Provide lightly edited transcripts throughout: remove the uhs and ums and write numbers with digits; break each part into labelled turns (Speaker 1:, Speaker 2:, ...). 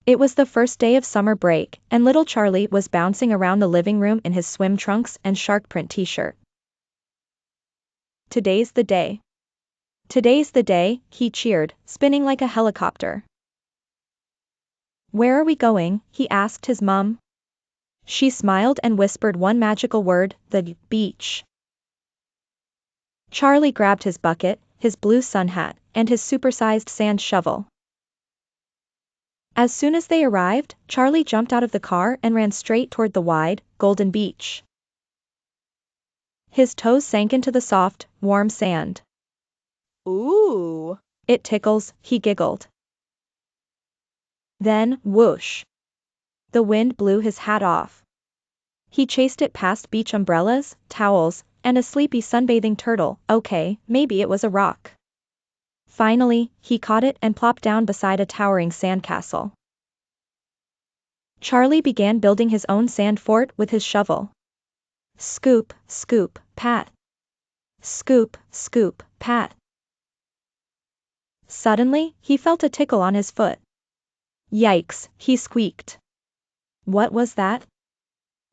Speaker 1: It was the first day of summer break, and little Charlie was bouncing around the living room in his swim trunks and shark print t-shirt. Today's the day. Today's the day, he cheered, spinning like a helicopter. Where are we going? He asked his mum. She smiled and whispered one magical word, the beach. Charlie grabbed his bucket, his blue sun hat, and his supersized sand shovel. As soon as they arrived, Charlie jumped out of the car and ran straight toward the wide, golden beach. His toes sank into the soft, warm sand.
Speaker 2: Ooh.
Speaker 1: It tickles, he giggled. Then, whoosh. The wind blew his hat off. He chased it past beach umbrellas, towels, and a sleepy sunbathing turtle. Okay, maybe it was a rock. Finally, he caught it and plopped down beside a towering sandcastle. Charlie began building his own sand fort with his shovel. Scoop, scoop, pat. Scoop, scoop, pat. Suddenly, he felt a tickle on his foot. Yikes, he squeaked. What was that?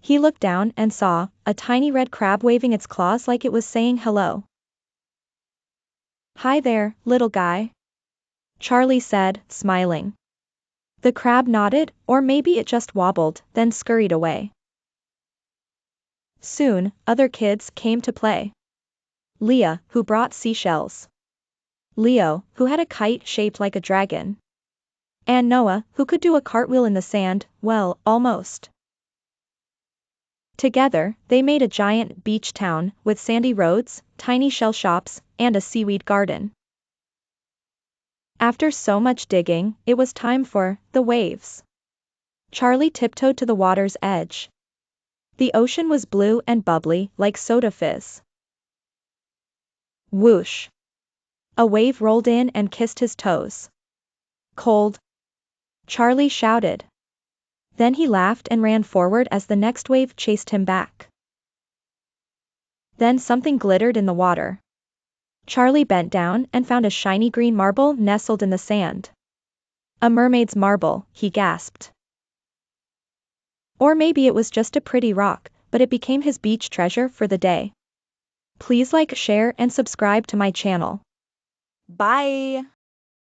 Speaker 1: He looked down and saw a tiny red crab waving its claws like it was saying hello. Hi there, little guy. Charlie said, smiling. The crab nodded, or maybe it just wobbled, then scurried away. Soon, other kids came to play. Leah, who brought seashells. Leo, who had a kite shaped like a dragon. And Noah, who could do a cartwheel in the sand, well, almost. Together, they made a giant beach town with sandy roads, tiny shell shops, and a seaweed garden. After so much digging, it was time for the waves. Charlie tiptoed to the water's edge. The ocean was blue and bubbly, like soda fizz. Whoosh! A wave rolled in and kissed his toes. Cold! Charlie shouted. Then he laughed and ran forward as the next wave chased him back. Then something glittered in the water. Charlie bent down and found a shiny green marble nestled in the sand. A mermaid's marble, he gasped. Or maybe it was just a pretty rock, but it became his beach treasure for the day. Please like, share, and subscribe to my channel.
Speaker 2: Bye.